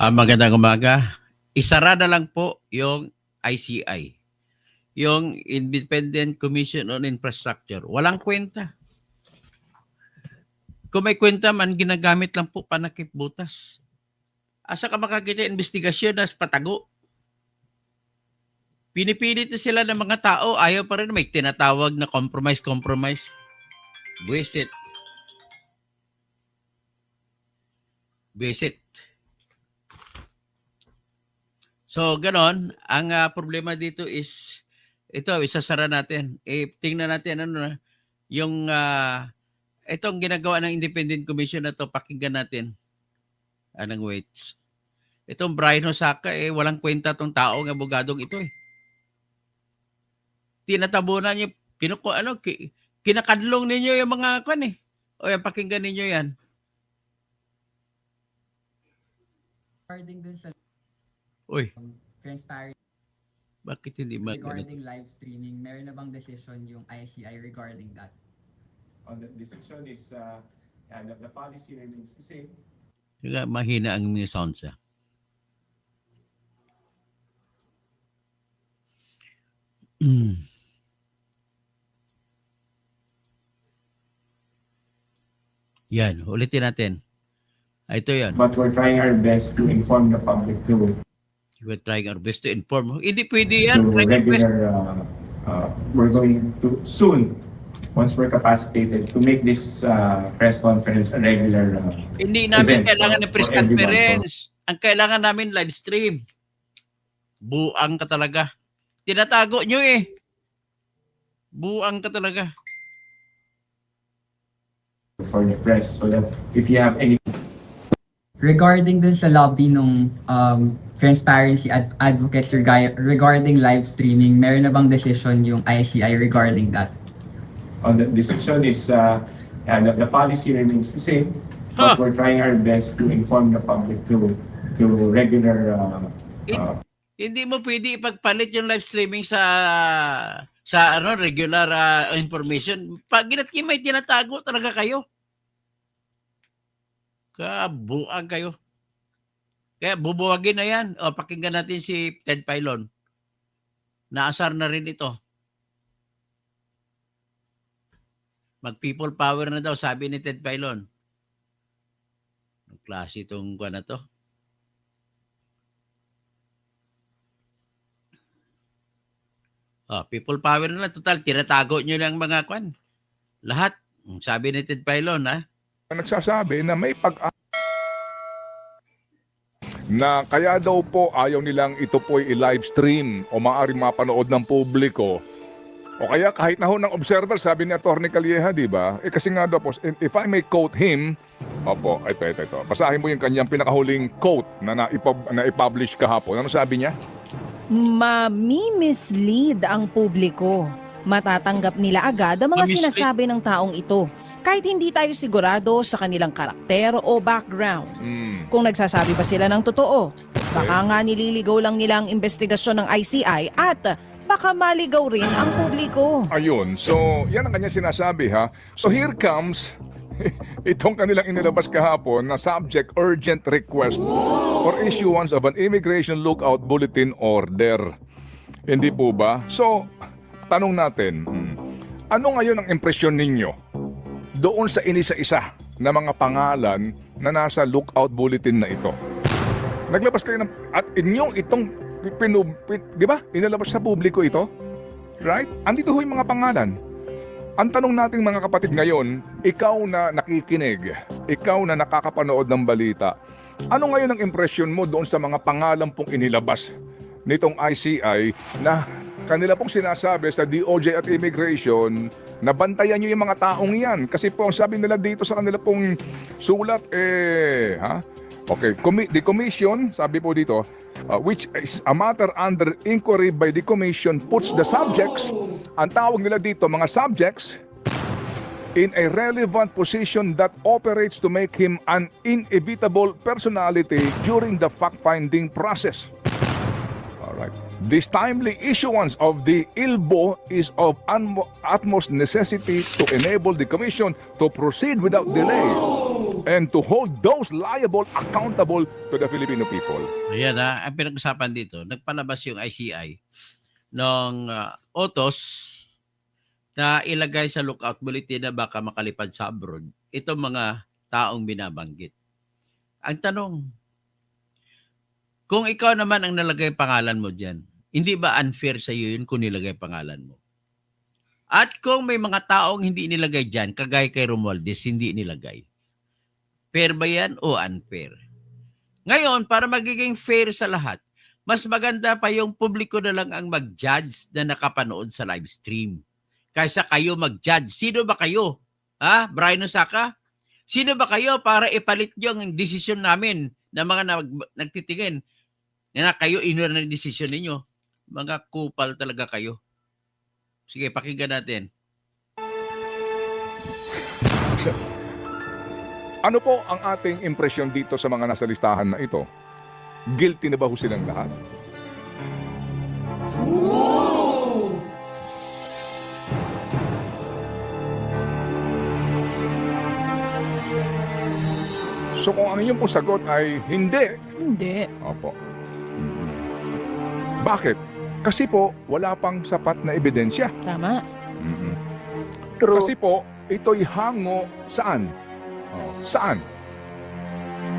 Magandang umaga. Isara na lang po yung ICI, yung Independent Commission on Infrastructure. Walang kwenta. Kung may kwenta man, ginagamit lang po panakip butas. Asa ka makakita investigasyon na patago? Pinipilit na sila ng mga tao, ayaw pa rin, may tinatawag na compromise. Buwisit. So, ganon. Ang problema dito is, ito, isasara natin. Tingnan natin, yung, itong ginagawa ng Independent Commission na to, pakinggan natin. Anong waits? Itong Brian Hosaka, walang kwenta tong taong abogadong ito Tinatabunan niyo, kinakadlong ninyo yung mga O yan, pakinggan ninyo yan. Regarding dun sa transparent Bakit hindi regarding live streaming, meron na bang decision yung ICI regarding that? The decision is the policy remains the same. Kaya mahina ang mga sounds. Yan, ulitin natin. Ito yan. But we're trying our best to inform the public too. We're trying our best to inform. Hindi pwede yan. We're going to soon, once we're capacitated, to make this press conference a regular Hindi namin event kailangan ng press conference. Ang kailangan namin live stream. Buang ka talaga. Tinatago nyo Buang ka talaga. For the press, so that if you have any... Regarding dun sa lobby nung transparency advocates regarding live streaming, meron na bang decision yung ICI regarding that? The decision is the policy remains the same, but we're trying our best to inform the public to regular Hindi mo pwede ipagpalit yung live streaming sa regular information. Pag may tinatago talaga kayo. Kabuang kayo. Kaya bubuwagin na yan. O, pakinggan natin si Ted Filon. Naasar na rin ito. Mag-people power na daw, sabi ni Ted Filon. Ang klase itong na to. People power na lang. Total, tinatago nyo lang mga lahat. Sabi ni Ted Filon, nagsasabi na may na kaya daw po ayaw nilang ito po'y i-live stream o maaaring mapanood ng publiko. O kaya kahit na ho ng observer, sabi ni Atty. Calleja, di ba? Kasi nga daw po, if I may quote him, ito. Basahin mo yung kanyang pinakahuling quote na i-publish kahapon. Ano sabi niya? Mami-mislead ang publiko. Matatanggap nila agad ang mga sinasabi ng taong ito. Kahit hindi tayo sigurado sa kanilang karakter o background. Kung nagsasabi ba sila ng totoo, baka nga nililigaw lang nila ang investigasyon ng ICI at baka maligaw rin ang publiko. Ayun, so yan ang kanya sinasabi ha. So here comes itong kanilang inilabas kahapon na subject urgent request for issuance of an immigration lookout bulletin order. Hindi po ba? So, tanong natin, ano ngayon ang impresyon ninyo doon sa inisa-isa na mga pangalan na nasa lookout bulletin na ito? Naglabas kayo at inyong itong di ba? Inilabas sa publiko ito. Right? Andito ho yung mga pangalan. Ang tanong natin mga kapatid ngayon, ikaw na nakikinig, ikaw na nakakapanood ng balita, ano ngayon ang impresyon mo doon sa mga pangalan pong inilabas nitong ICI na kanila pong sinasabi sa DOJ at Immigration na bantayan nyo yung mga taong yan? Kasi po sabi nila dito sa kanila pong sulat, Okay, the commission, sabi po dito, which is a matter under inquiry by the commission, puts the subjects, ang tawag nila dito, mga subjects, in a relevant position that operates to make him an inevitable personality during the fact-finding process. Alright. This timely issuance of the ILBO is of utmost necessity to enable the commission to proceed without delay and to hold those liable accountable to the Filipino people. Ayan ang pinag-usapan dito, nagpalabas yung ICI ng utos na ilagay sa lookout bulletin na baka makalipad sa abroad itong mga taong binabanggit. Ang tanong, kung ikaw naman ang nalagay pangalan mo dyan, hindi ba unfair sa iyo yun kung nilagay pangalan mo? At kung may mga taong hindi nilagay dyan, kagaya kay Romualdez, hindi nilagay. Fair ba yan o unfair? Ngayon, para magiging fair sa lahat, mas maganda pa yung publiko na lang ang mag-judge na nakapanood sa live stream. Kaysa kayo mag-judge. Sino ba kayo? Ha? Brian Osaka? Sino ba kayo para ipalit nyo ang desisyon namin na mga nagtitingin na kayo inulan ng desisyon ninyo? Mga kupal talaga kayo. Sige, pakinggan natin. Ano po ang ating impresyon dito sa mga nasa listahan na ito? Guilty na ba ho silang lahat? So kung ang inyong pong sagot ay hindi, Hindi. opo. Bakit? Kasi po, wala pang sapat na ebidensya. Tama. Mm-mm. True. Kasi po, ito'y hango saan? Saan?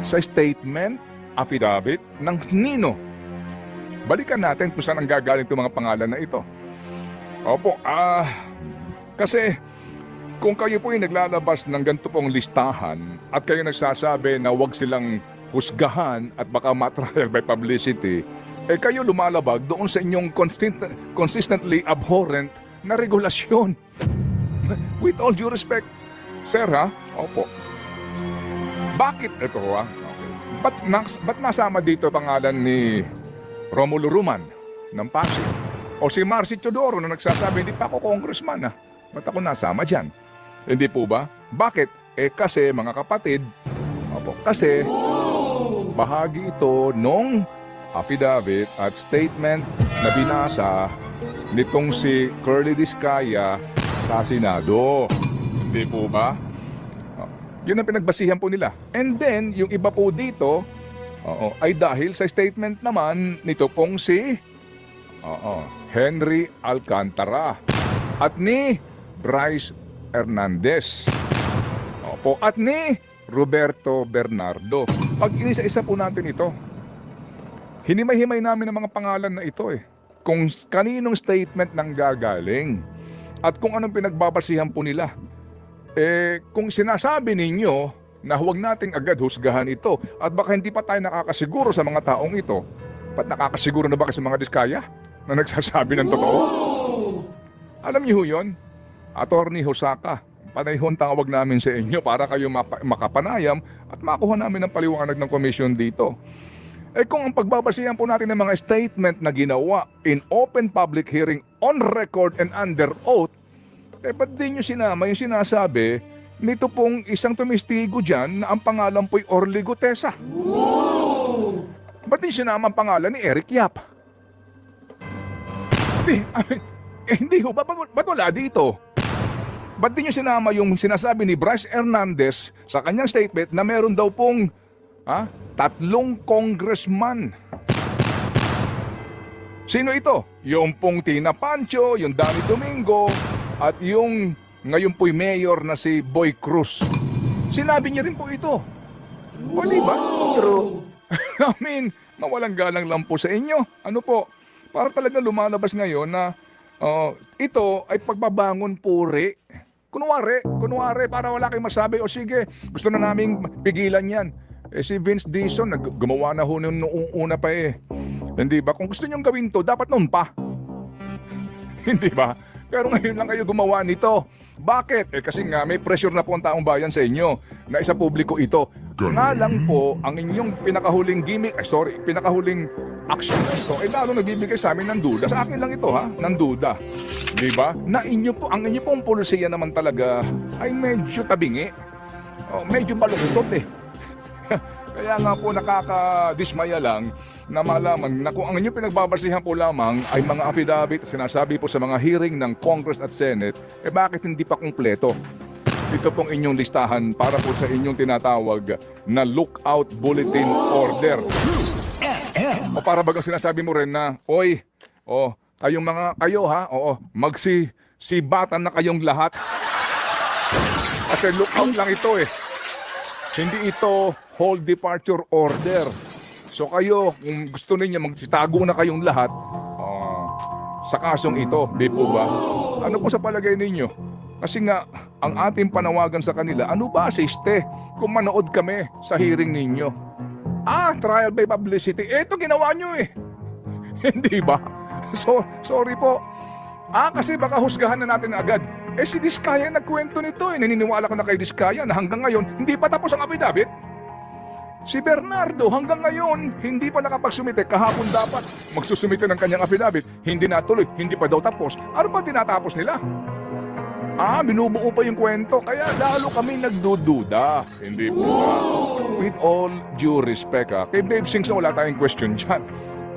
Sa statement, affidavit ng Nino. Balikan natin kung saan ang gagaling itong mga pangalan na ito. Opo, kasi kung kayo po ay naglalabas ng ganito pong listahan at kayo nagsasabi na huwag silang husgahan at baka matrial by publicity, eh kayo lumalabag doon sa inyong consistently abhorrent na regulasyon. With all due respect, sir ha? Opo. Bakit ito ha? Okay. Ba't nasama dito pangalan ni Romulo Ruman ng Pasig? O si Marcy Teodoro na nagsasabi, hindi pa ako congressman ha? Ba't ako nasama dyan? Hindi po ba? Bakit? Eh kasi mga kapatid, opo, kasi bahagi ito nung affidavit at statement na binasa nitong si Curly Discaya sa Senado. Hindi po ba? Yun ang pinagbasihan po nila. And then, yung iba po dito, ay dahil sa statement naman nito pong si Henry Alcantara at ni Bryce Hernandez. Opo, at ni Roberto Bernardo. Pag inisa-isa po natin ito, hinimay-himay namin ang mga pangalan na ito eh. Kung kaninong statement nang gagaling at kung anong pinagbabasihan po nila. Eh, kung sinasabi ninyo na huwag nating agad husgahan ito at baka hindi pa tayo nakakasiguro sa mga taong ito, ba't nakakasiguro na ba kasi mga Diskaya na nagsasabi ng totoo? Alam niyo yun? Attorney Hosaka, panayhon tawag namin sa inyo para kayo makapanayam at makuha namin ang paliwanag ng komisyon dito. Eh kung ang pagbabasihan po natin ng mga statement na ginawa in open public hearing on record and under oath, eh ba't di nyo sinama yung sinasabi nito pong isang tumistigo dyan na ang pangalan po'y Orly Gutesa? Ba't di sinama ang pangalan ni Eric Yap? Hindi ho, ba't wala dito? Ba't di nyo sinama yung sinasabi ni Bryce Hernandez sa kanyang statement na meron daw pong 3 congressman? Sino ito? Yung pong Tina Pancho, yung Danny Domingo, at yung ngayon po'y mayor na si Boy Cruz. Sinabi niya rin po ito. O diba? True. I mean, mawalang galang lang po sa inyo. Ano po? Para talaga lumalabas ngayon na ito ay pagbabangon puri. Kunwari, para wala kayong masabi, o sige, gusto na naming pigilan yan. Eh si Vince Dizon, gumawa na ho noong una pa eh. Hindi ba? Kung gusto niyong gawin to, dapat noon pa. Hindi ba? Pero ngayon lang kayo gumawa nito. Bakit? Eh kasi nga may pressure na po ang taong bayan sa inyo na isa publiko ito. Nga lang po, ang inyong pinakahuling pinakahuling action na ito, eh lalo nagbibigay sa amin ng duda. Sa akin lang ito ha, ng duda. Di ba? Na ang inyo pong pulisiya naman talaga ay medyo tabingi. Medyo baluktot eh. Kaya nga po nakakadismaya lang na malaman na kung ang inyong pinagbabasihan po lamang ay mga affidavit sinasabi po sa mga hearing ng Congress at Senate, eh bakit hindi pa kumpleto? ito pong inyong listahan para po sa inyong tinatawag na lookout bulletin order. O para bagang sinasabi mo rin na, oy, kayong mga kayo ha, magsisibatan na kayong lahat. Kasi lookout lang ito eh. Hindi ito whole departure order. So kayo, kung gusto ninyo magsitago na kayong lahat sa kasong ito, di po ba? Ano po sa palagay ninyo? Kasi nga, ang ating panawagan sa kanila, ano ba asiste kung manood kami sa hearing ninyo? Trial by publicity. Ito ginawa nyo eh. Hindi ba? So, sorry po. Kasi baka husgahan na natin agad. Si Diskaya nagkwento nito eh. Naniniwala ko na kay Diskaya na hanggang ngayon, hindi pa tapos ang affidavit. Si Bernardo hanggang ngayon, hindi pa nakapagsumite. Kahapon dapat magsusumite ng kanyang affidavit. Hindi natuloy, hindi pa daw tapos. Ano ba tinatapos nila? Binubuo pa yung kwento. Kaya lalo kami nagdududa. Hindi po ba? With all due respect kay Babe Sings wala tayong question dyan.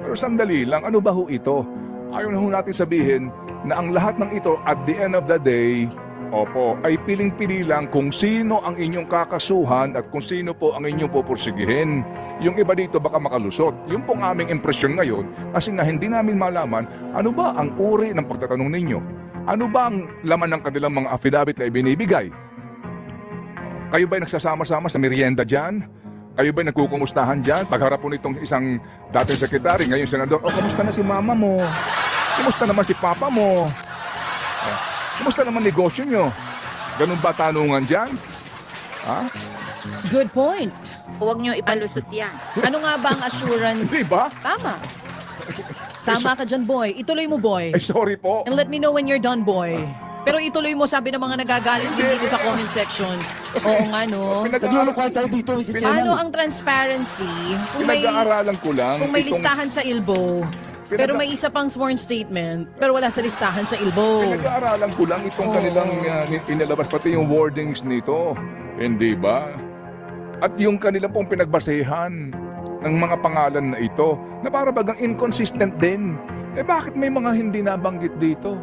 Pero sandali lang, ano ba ho ito? Ayaw na ho natin sabihin na ang lahat ng ito at the end of the day, ay piling-pili lang kung sino ang inyong kakasuhan at kung sino po ang inyong pupursigihin. Yung iba dito baka makalusot. Yung pong aming impresyon ngayon, kasi nga hindi namin malaman ano ba ang uri ng pagtatanong ninyo. Ano ba ang laman ng kanilang mga affidavit na ibinibigay? Kayo ba'y nagsasama-sama sa merienda dyan? Kayo ba'y nagkukumustahan dyan? Pagharap po nitong isang dating sekretary, ngayon senador, kamusta na si mama mo? Kamusta naman si papa mo? Kamusta naman negosyo nyo? Ganun ba tanungan dyan? Good point. Huwag nyo ipalusot yan. Ano nga ba ang assurance? Di ba? Tama. Tama ka dyan, boy. Ituloy mo, boy. Sorry po. And let me know when you're done, boy. Pero ituloy mo, sabi ng mga nagagalit din dito sa comment section. Oo nga, no? Naglulukuhan tayo dito, Mr. Chairman. Paano ang transparency kung may, Pinag-aaralan ko lang. kung may itong- listahan sa ILBO, pero may isa pang sworn statement, pero wala sa listahan sa ILBO? Pinag-aaralan ko lang itong kanilang inilabas, pati yung wordings nito. Hindi ba? At yung kanilang pong pinagbasehan ng mga pangalan na ito, na para bagang inconsistent din. Bakit may mga hindi nabanggit dito?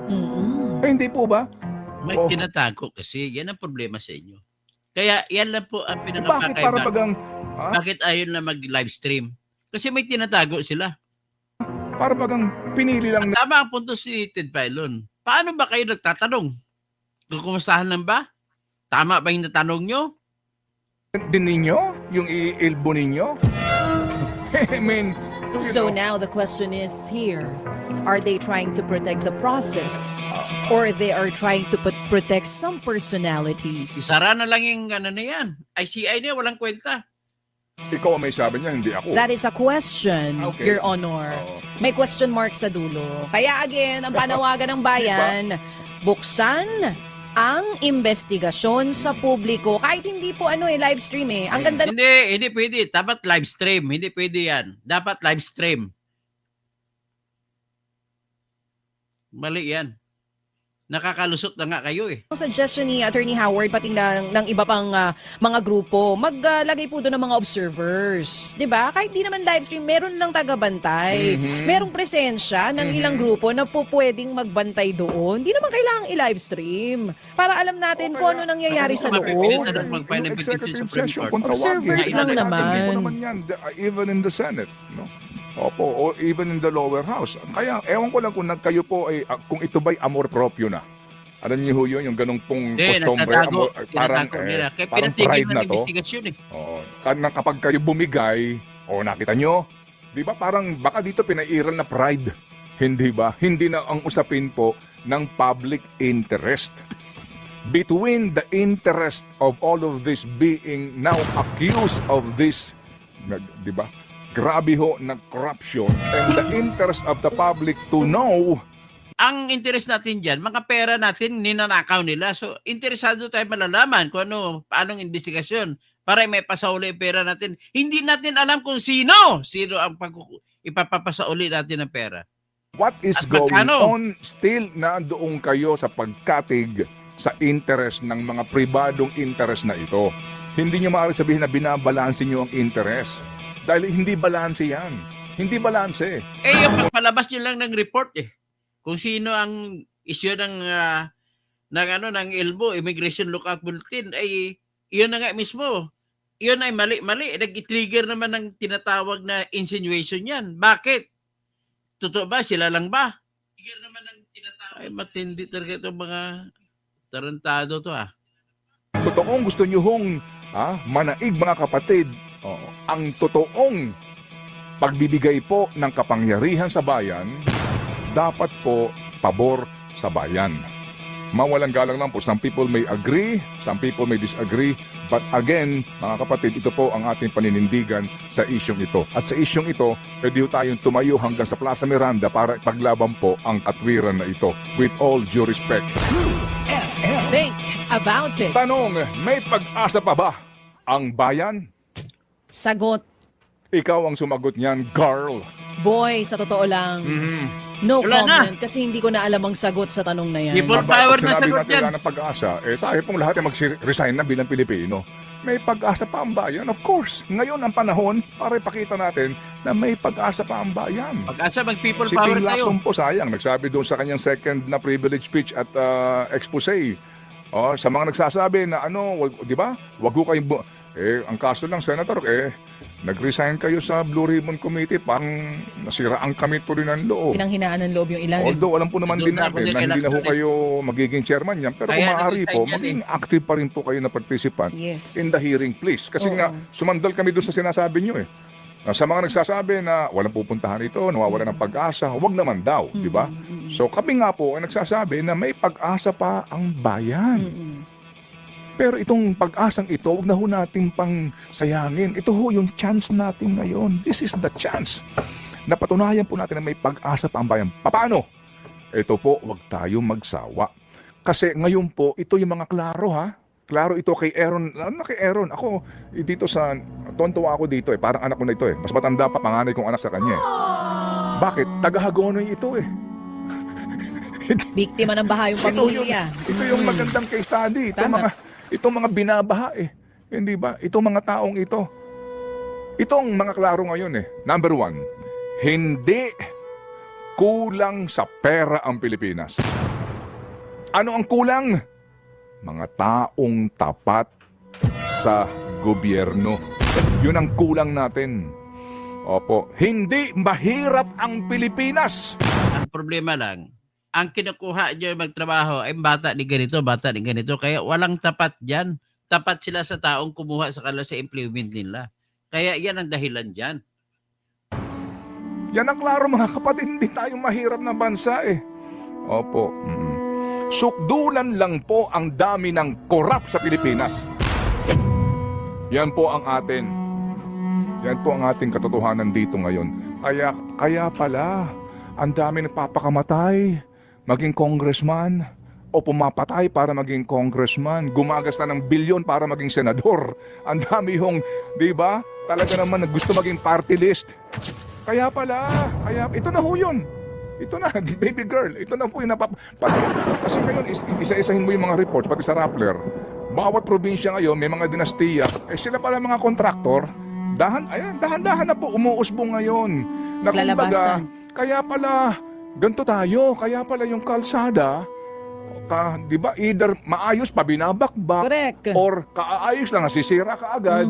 Hindi po ba? May tinatago kasi. Yan ang problema sa inyo. Kaya yan lang po ang Bakit para pinakakaiba. bagang, Bakit ayaw na mag-live stream? Kasi may tinatago sila. para bagang pinili lang na Tama ang punto si Ted Filon. Paano ba kayo nagtatanong? Kukumustahan lang ba? Tama ba yung natanong nyo? din ninyo? Yung iilbo ninyo? I mean, So now the question is here, are they trying to protect the process? Or they are trying to protect some personalities? Isara na lang yung ano na yan. ICI niya, walang kwenta. ikaw ang may sabi niya, hindi ako. That is a question, Okay. Your Honor. Oo. May question mark sa dulo. Kaya again, ang panawagan ng bayan, buksan ang investigasyon sa publiko. Kahit hindi po live stream eh. Ang ganda Hindi pwede. Dapat live stream. Hindi pwede yan. Dapat live stream. Mali yan. Nakakalusot na nga kayo eh. ng suggestion ni Attorney Howard pati ng iba pang mga grupo. Maglagay po doon ng mga observers. 'Di ba? Kahit di naman live stream, meron lang tagabantay. Merong presensya ng ilang grupo na po pwedeng magbantay doon. Hindi naman kailangang i-live stream. Para alam natin kung ano nangyayari sa loob. Mapipilitan ng mag-file ng petition sa Supreme Court. Observers lang naman. Hindi po naman yan, even in the Senate. No? Opo, o even in the lower house. Kaya, ewan ko lang kung kayo po ay, kung ito ba'y amor proprio na. Alam niyo ho yun, yung ganong pong Hindi, costumbre, nagtatago. parang, Tinatago nila. Kaya parang pinatigil pride ng na to. investigasyon eh. Oo. Kapag kayo bumigay, nakita nyo, di ba parang baka dito pinairal na pride. Hindi ba? Hindi na ang usapin po ng public interest. Between the interest of all of this being now accused of this, di ba? Grabe ho na corruption and the interest of the public to know. Ang interest natin dyan, mga pera natin, ninanakaw nila. So, interesado tayo malalaman kung paanong investigasyon para may pasauli yung pera natin. Hindi natin alam kung sino ang ipapapasauli natin ng pera. What is At going magkano? on? Still nandoon kayo sa pagkatig sa interest ng mga pribadong interest na ito. Hindi nyo maaari sabihin na binabalanse nyo ang interest. Dahil hindi balanse yan. Hindi balanse. Yung palabas nyo lang ng report eh. Kung sino ang issue ng ILBO, Immigration Lookout Bulletin, ay iyon na nga mismo. Iyon ay mali-mali. Nag-trigger naman ng tinatawag na insinuation yan. Bakit? Totoo ba? Sila lang ba? Trigger naman ng tinatawag. Ay, matindi talaga itong mga tarantado to ah. Totoong gusto nyo hong manaig mga kapatid, ang totoong pagbibigay po ng kapangyarihan sa bayan, dapat po pabor sa bayan. Mawalang galang lang po, some people may agree, some people may disagree, but again, mga kapatid, ito po ang ating paninindigan sa isyong ito. At sa isyong ito, pwede tayong tumayo hanggang sa Plaza Miranda para paglaban po ang katwiran na ito. With all due respect. Think about it. Tanong, may pag-asa pa ba ang bayan? Sagot, Ikaw ang sumagot niyan, girl. boy, sa totoo lang, no Wala na. comment kasi hindi ko na alam ang sagot sa tanong na yan. Ibon- Bakit power pag na sinabi sagot natin yan. wala ng pag-asa, sabi pong lahat ay mag-resign na bilang Pilipino. May pag-asa pa ang bayan, of course. Ngayon ang panahon para ipakita natin na may pag-asa pa ang bayan. Pag-asa mag-people Si power Ping tayo. Lacson po sayang, nagsabi doon sa kanyang second na privilege speech at expose. Sa mga nagsasabi na di ba? Wag ko kayong ang kaso lang, Senator, nag-resign kayo sa Blue Ribbon Committee, parang nasiraan kami tuloy ng loob. Pinanghinaan ng loob yung ilalim. Although alam po naman Doon din na ako natin din na kay hindi na ho Lacson, kayo magiging chairman niyan. Pero Kaya kung maaari nag-resign po, yan maging active pa rin po kayo na participant Yes. in the hearing, please. Kasi Oo. nga, sumandal kami doon sa sinasabi niyo sa mga nagsasabi na walang pupuntahan ito, nawawala ng pag-asa, wag naman daw, di ba? So kami nga po ay nagsasabi na may pag-asa pa ang bayan. Pero itong pag-asang ito, huwag na ho natin pang sayangin. Ito ho yung chance natin ngayon. This is the chance. Napatunayan po natin na may pag-asa pa ang bayan. Paano? Ito po, huwag tayo magsawa. Kasi ngayon po, ito yung mga klaro ha. Klaro ito kay Aaron. Ano kay Aaron? Ako, dito sa, tontuwa ako dito parang anak ko na ito Mas matanda pa, panganay kong anak sa kanya Bakit? Tagahagonoy ito Biktima ng baha yung pamilya. Ito yung magandang case study. Tama. Itong mga binabaha Hindi ba? Itong mga taong ito. Itong mga klaro ngayon Number one, hindi kulang sa pera ang Pilipinas. Ano ang kulang? Mga taong tapat sa gobyerno. Yun ang kulang natin. Opo. Hindi mahirap ang Pilipinas. Ang problema lang, ang kinukuha nyo magtrabaho ay bata ni ganito, kaya walang tapat dyan. Tapat sila sa taong kumuha sa kanila sa employment nila. Kaya yan ang dahilan dyan. Yan ang klaro mga kapatid, hindi tayo mahirap na bansa Opo. Sukdulan lang po ang dami ng korap sa Pilipinas. Yan po ang atin. Yan po ang ating katotohanan dito ngayon. Kaya pala, ang dami nagpapakamatay, maging congressman, o pumapatay para maging congressman, gumagasta ng bilyon para maging senador. Ang dami hong, di ba? Talaga naman gusto maging party list. Kaya ito na ho yun. Ito na, baby girl. Ito na po yung kasi ngayon, isa-isahin mo yung mga reports, pati sa Rappler. Bawat probinsya ngayon, may mga dinastiya. Sila pala mga kontraktor. Dahan-dahan na po, umuusbong ngayon. Na kumbaga, Lalabasan. kaya pala, ganito tayo. Kaya pala yung kalsada, di ba, either maayos pa, binabakbak, Correct. or kaayos lang, nasisira ka agad.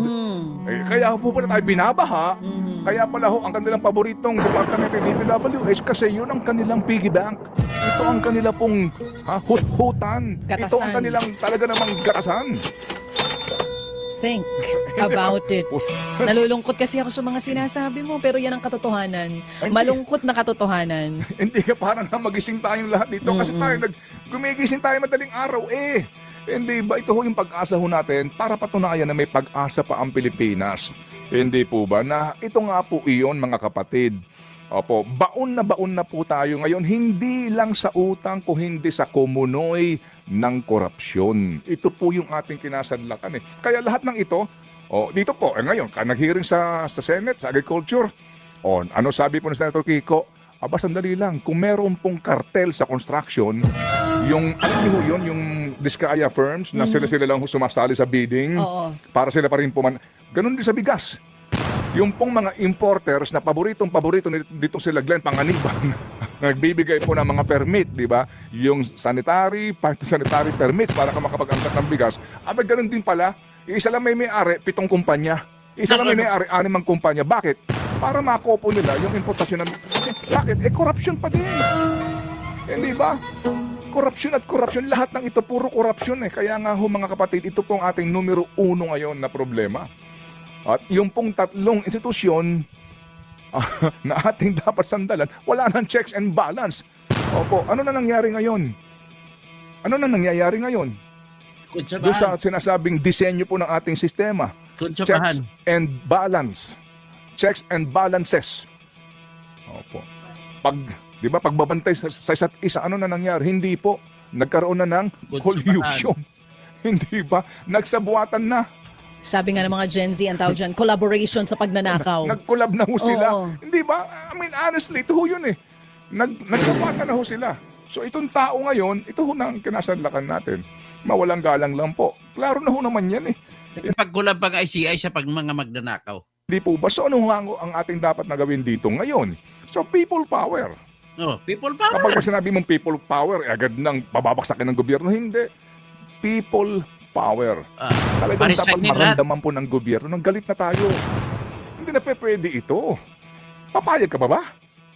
Kaya po pala tayo binabaha. Kaya pala ho, ang kanilang paboritong departamento ng DPWH kasi yun ang kanilang piggy bank. Ito ang kanila pong hut-hutan. Ito Gatasan. ang kanilang talaga namang gatasan. Think about it. Nalulungkot kasi ako sa mga sinasabi mo, pero yan ang katotohanan. Malungkot na katotohanan. Hindi ka parang magising tayong lahat dito kasi tayo gumigising tayo madaling araw Hindi ba ito ho yung pag-asa ho natin para patunayan na may pag-asa pa ang Pilipinas? Hindi po ba na ito nga po iyon mga kapatid? Opo, baon na po tayo ngayon, hindi lang sa utang kung hindi sa kumunoy ng korupsyon. Ito po yung ating kinasadlakan Kaya lahat ng ito, dito po, ngayon, nag-hearing sa Senate, sa Agriculture, ano sabi po ni Senator Kiko? Aba, sandali lang, kung meron pong kartel sa construction, yung Diskaya firms na sila lang sumasali sa bidding, Oo. para sila pa rin ganun din sa bigas. Yung pong mga importers na paborito dito sila Glenn Panganiban nagbibigay po ng mga permit, di ba? Yung sanitary permit para ka makapag-angkat ng bigas. Abay, ganun din pala. Isa lang may-ari, 7 kumpanya. Isa lang may-ari, 6 kumpanya. Bakit? Para makopo nila yung importasyon ng... Kasi, bakit? Corruption pa din. Hindi ba? Corruption at corruption. Lahat ng ito, puro corruption eh. Kaya nga ho, mga kapatid, ito pong ating numero 1 ngayon na problema. At yung pong 3 institusyon na ating dapat sandalan, wala nang checks and balance. Opo, ano na nangyari ngayon? Ano na nangyayari ngayon? Doon sa sinasabing disenyo po ng ating sistema. Checks and balance. Checks and balances. Opo. Di ba, pagbabantay sa isa't isa, ano na nangyari? Hindi po. Nagkaroon na ng collusion. Hindi ba? Nagsabuatan na. Sabi nga ng mga Gen Z, ang tawag dyan, collaboration sa pagnanakaw. Nag-collab na ho sila. Oo. Hindi ba? I mean, honestly, ito ho yun eh. Nagsabatan na ho sila. So itong tao ngayon, ito ho na ang kinasadlakan natin. Mawalang galang lang po. Klaro na ho naman yan eh. Pagkulab pang ICI sa pag mga magnanakaw. Hindi po ba? So ano ang ating dapat na gawin dito ngayon? So people power. Oh, people power. Kapag sinabi mong people power, agad nang bababaksakin ng gobyerno. Hindi. People power. Talagang dapat maramdaman po ng gobyerno nang galit na tayo. Hindi na pwede ito. Papayag ka ba?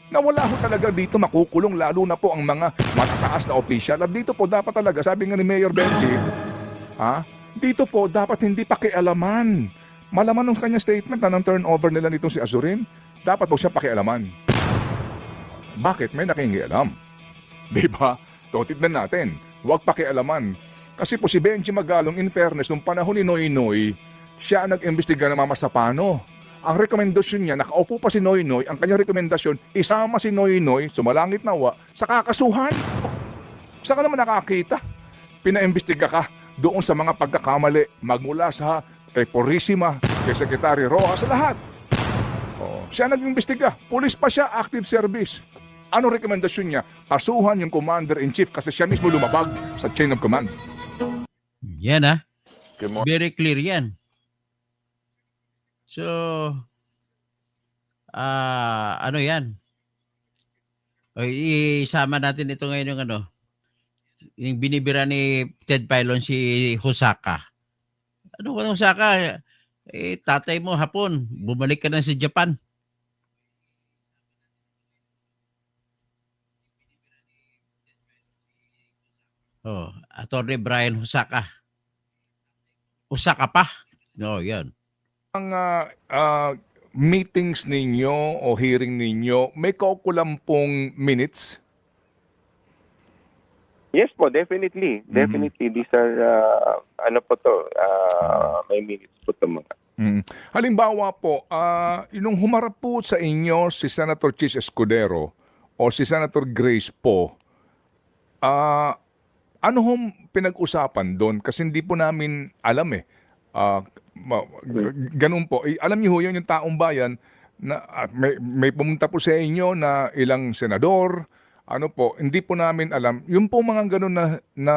Na wala ho talaga dito makukulong, lalo na po ang mga matataas na opisyal. At dito po dapat talaga, sabi nga ni Mayor Benji, dito po dapat hindi pakialaman. Malaman ng kanyang statement na ng turnover nila nito si Azurin, dapat po siya pakialaman. Bakit? May nakingialam. Diba? So, tignan natin. Huwag pakialaman. Kasi po si Benji Magalong, in fairness, nung panahon ni Noynoy, siya nag-imbestiga ng Mama Sapano. Ang rekomendasyon niya, nakaupo pa si Noynoy, ang kanyang rekomendasyon, isama si Noynoy, sumalangit nawa, sa kakasuhan. Saan ka naman nakakita? Pinaimbestiga ka doon sa mga pagkakamali, magmula sa kay Purisima, kay Secretary Rojas, sa lahat. Siya nag-imbestiga. Pulis pa siya, active service. Ano rekomendasyon niya? Kasuhan yung commander-in-chief kasi siya mismo lumabag sa chain of command. Yan very clear yan. So, ano yan? O, isama natin ito ngayon yung binibira ni Ted Filon si Hosaka. Ano ba Hosaka? Tatay mo hapon, bumalik ka na sa Japan. Attorney Brian Hosaka. Hosaka pa? No, yan. Ang meetings ninyo o hearing ninyo, may kaukulang pong minutes? Yes po, definitely. Definitely. These are, may minutes po ito mga. Halimbawa po, yung humarap po sa inyo si Senator Chis Escudero o si Senator Grace po, ano hong pinag-usapan doon? Kasi hindi po namin alam eh. Ganun po. Alam niyo ho yun, yung taong bayan, na, may pumunta po sa inyo na ilang senador, ano po, hindi po namin alam. Yung po mga ganun na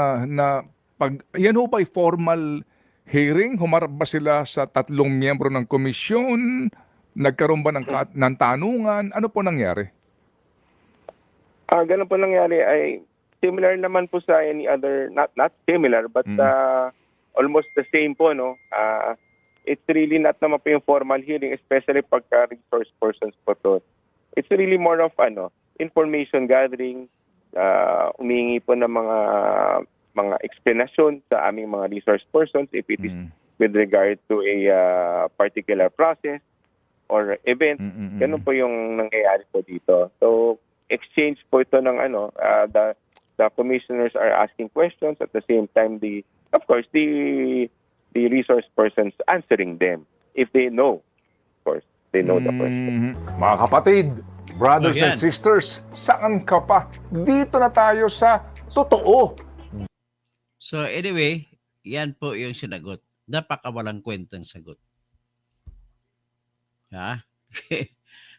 yan ho ba'y formal hearing? Humarap ba sila sa 3 miyembro ng komisyon? Nagkaroon ba ng tanungan? Ano po nangyari? Ganun po nangyari ay similar naman po sa any other, not similar, but almost the same po, no? It's really not naman po yung formal hearing, especially pagka resource persons po to. It's really more of information gathering, humingi po ng mga explanation sa aming mga resource persons if it is with regard to a particular process or event. Ganun po yung nangyayari po dito. So, exchange po ito ng the commissioners are asking questions at the same time the resource persons answering them if they know. Of course, they know the question. Mga kapatid, brothers and sisters, saan ka pa? Dito na tayo sa totoo. So anyway, yan po yung sinagot. Napakawalang kwentang sagot.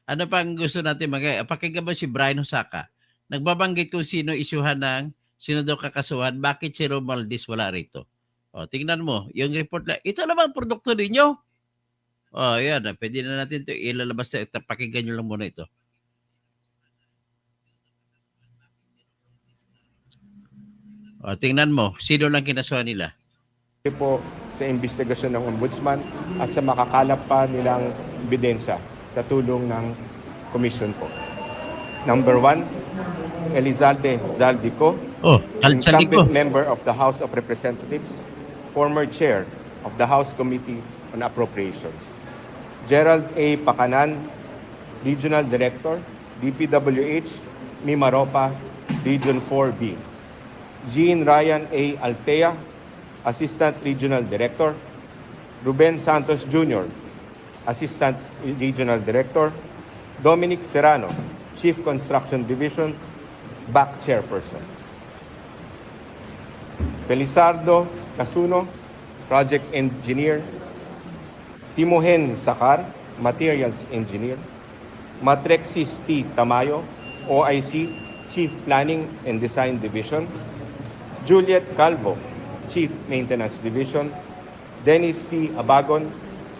Ano pang gusto natin pakinggan ba si Brian Hosaka? Nagbabanggit kung sino isyuhan ng sino daw kakasuhan, bakit si Romaldis wala rito? Tingnan mo, yung report na, ito naman produkto ninyo. Yan, pwede na natin ito ilalabas. Pakinggan nyo lang muna ito. O, tingnan mo, sino lang kinasuhan nila? po sa investigasyon ng Ombudsman at sa makakalap pa nilang ebidensya sa tulong ng Commission po. Number 1, Elizalde Zaldico, Oh, Kalchaliko. incumbent member of the House of Representatives, former chair of the House Committee on Appropriations. Gerald A. Pacanan, Regional Director, DPWH, Mimaropa, Region 4B. Jean Ryan A. Altea, Assistant Regional Director. Ruben Santos Jr., Assistant Regional Director. Dominic Serrano, Chief Construction Division, Back Chairperson. Felizardo Casuno, Project Engineer. Timohen Sakar, Materials Engineer. Matrexis T. Tamayo, OIC, Chief Planning and Design Division. Juliet Calvo, Chief Maintenance Division. Dennis P. Abagon,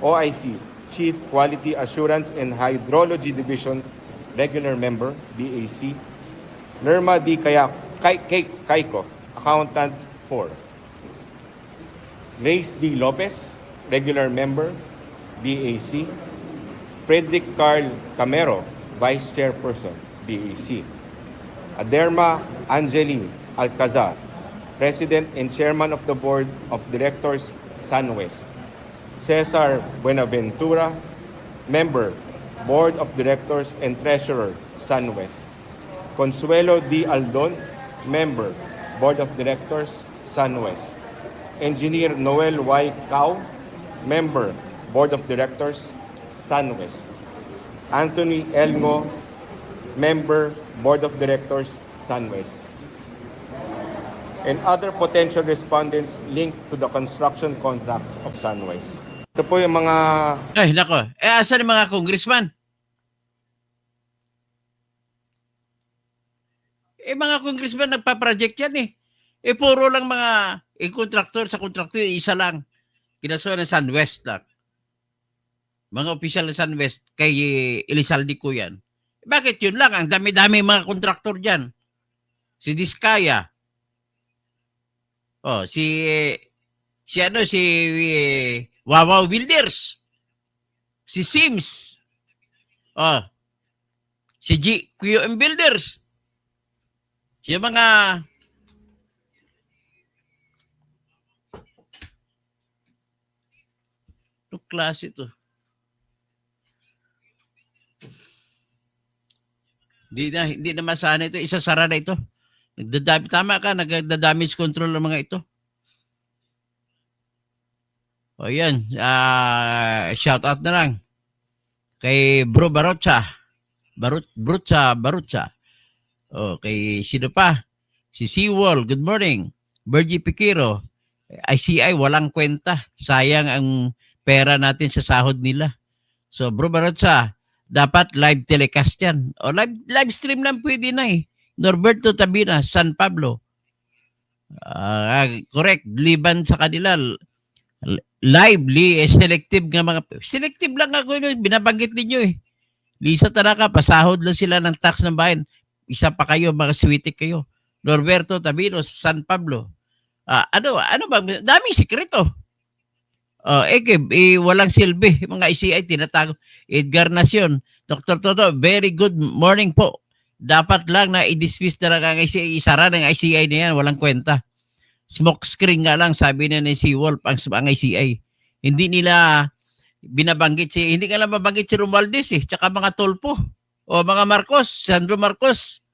OIC, Chief Quality Assurance and Hydrology Division, Regular Member, BAC. Lerma D. Kaiko, Accountant 4. Grace D. Lopez, Regular Member, BAC. Frederick Carl Camero, Vice Chairperson, BAC. Aderma Angeli Alcazar, President and Chairman of the Board of Directors, SunWest. Cesar Buenaventura, Member, Board of Directors and Treasurer, SunWest. Consuelo D. Aldon, Member, Board of Directors, SunWest. Engineer Noel Y. Cao, Member, Board of Directors, SunWest. Anthony Elmo, Member, Board of Directors, SunWest. And other potential respondents linked to the construction contracts of SunWest. Ito po yung mga Ay, nako. Asan yung mga congressman? Mga congressman nagpa-project yan eh. Puro lang mga kontraktor sa kontraktor, isa lang. Kinasuhan ng SunWest lang. Mga opisyal ng SunWest kay Elizalde ko yan. Bakit yun lang? Ang dami-dami mga kontraktor dyan. Si Diskaya. Oh, si Wawaw Builders. Si Sims. Oh. Si QM Builders. Yung mga anong klase to? Hindi na masana ito. Isasara na ito. Tama ka, nagda-damage control ng mga ito. O yan, shout out na lang kay Bro Barutsa. Barutsa. O, kay sino pa? Si Seawall, good morning. Bergie Piquero, ICI, walang kwenta. Sayang ang pera natin sa sahod nila. So, Bro Barutsa, dapat live telecast yan. O, live stream lang pwede na eh. Norberto Tabina, San Pablo. Correct. Liban sa kanila. Lively, selective nga mga... Selective lang ako yun. Binabanggit ninyo eh. Lisa Tanaka, pasahod lang sila ng tax ng bayan. Isa pa kayo, mga sweetik kayo. Norberto Tabino, San Pablo. Ano ba? Daming sikreto. Walang silbi. Mga ICI, tinatago. Edgar Nacion, Dr. Toto, very good morning po. Dapat lang na i-dismiss na lang ang ICI. Isara ng ICI na yan. Walang kwenta. Smoke screen nga lang, sabi na ni si Wolf, ang ICI. Hindi nila binabanggit hindi nga lang mabanggit si Romualdez eh. Tsaka mga Tolpo. O mga Marcos, Sandro Marcos,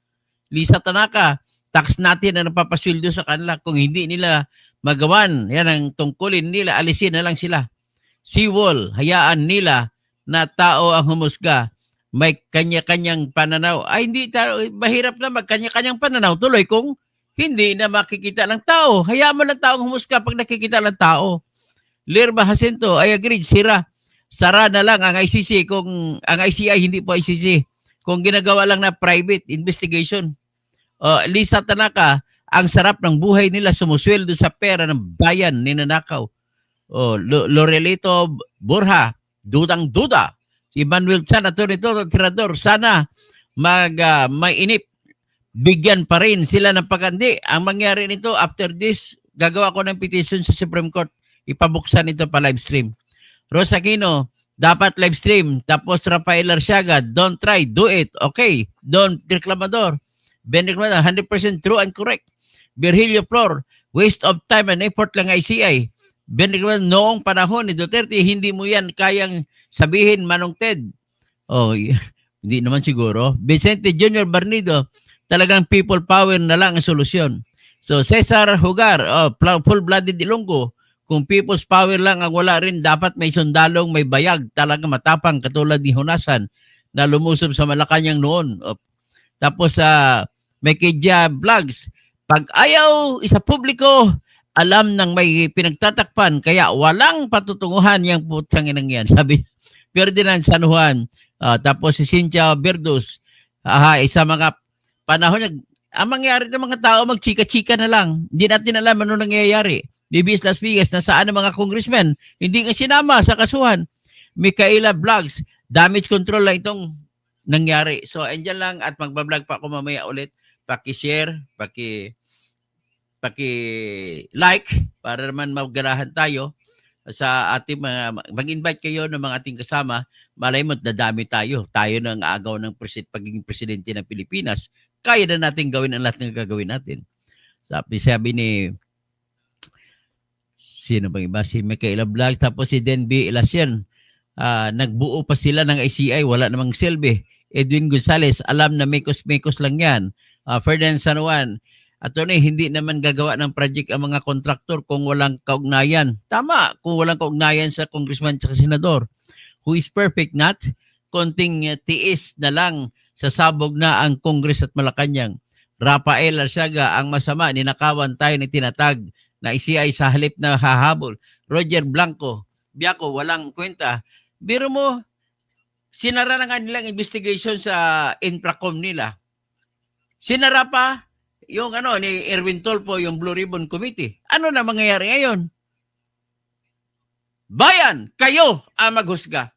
Lisa Tanaka. Tax natin na napapasweldo sa kanila. Kung hindi nila magawan, yan ang tungkulin nila, alisin na lang sila. Seawall, hayaan nila na tao ang humusga. May kanya-kanyang pananaw. Ay, hindi, mahirap na magkanya-kanyang pananaw. Tuloy kung hindi na makikita ng tao. Hayaan mo lang taong humusga pag nakikita ng tao. Lerma Jacinto, I agree, sara na lang ang ICC kung ang ICI hindi po ICC. Kung ginagawa lang na private investigation. Lisa Tanaka, ang sarap ng buhay nila sumusweldo sa pera ng bayan ninanakaw. Lorelito Borja, dudang-duda. Si Manuel Chan, Atty. Tirador, sana mainip bigyan pa rin sila ng pagkandi. Ang mangyari nito, after this, gagawa ko ng petition sa Supreme Court. Ipabuksan ito pa live stream. Rose Aquino, dapat live stream. Tapos Rafael Arsiaga, don't try, do it. Okay, don't reklamador. Ben Reklamador, 100% true and correct. Virgilio Flor, waste of time and effort lang ICI. Ben Reklamador, noong panahon ni Duterte, hindi mo yan kayang sabihin, Manong Ted. Oh, hindi naman siguro. Vicente Junior Barnido, talagang people power na lang ang solusyon. So Cesar Hugar, full-blooded Ilonggo, kung people's power lang ang wala rin, dapat may sundalong, may bayag, talaga matapang katulad ni Honasan na lumusob sa Malacanang noon. Tapos may Kidja Vlogs, pag ayaw isa publiko, alam ng may pinagtatakpan, kaya walang patutunguhan yung putsang inang yan. Sabi Ferdinand San Juan, tapos si Cynthia Verdos, isa mga panahon, ang mangyari ng mga tao, magchika-chika na lang. Hindi natin alam ano nangyayari. Libis Las Vegas, nasaan ang mga congressmen? Hindi nga sinama sa kasuhan. Micaela Vlogs, damage control lang itong nangyari. So, andyan lang at magbablog pa ako mamaya ulit. Paki-share, paki-like para naman magganahan tayo sa ating mga, mag-invite kayo ng mga ating kasama. Malay mo, dadami tayo. Tayo nang agaw ng pagiging presidente ng Pilipinas. Kaya na natin gawin ang lahat ng gagawin natin. Sabi ni sino bang iba? Si Micaela Vlog, tapos si Denby Elacian. Nagbuo pa sila ng ICI, wala namang silbi. Edwin Gonzales, alam na mekos-mekos lang yan. Ferdinand San Juan, attorney, hindi naman gagawa ng project ang mga kontraktor kung walang kaugnayan. Tama, kung walang kaugnayan sa congressman at senador. Who is perfect not? Konting tiis na lang, sasabog na ang Congress at Malacanang. Rafael Arsiaga, ang masama, ninakawan tayo ng tinatag na ICI sa halip na hahabol. Roger Blanco, Biako, walang kwenta. Biro mo, sinara na nga nilang investigation sa Infracom nila. Sinara pa yung ni Erwin Tolpo, yung Blue Ribbon Committee. Ano na mangyayari ngayon? Bayan, kayo ang maghusga.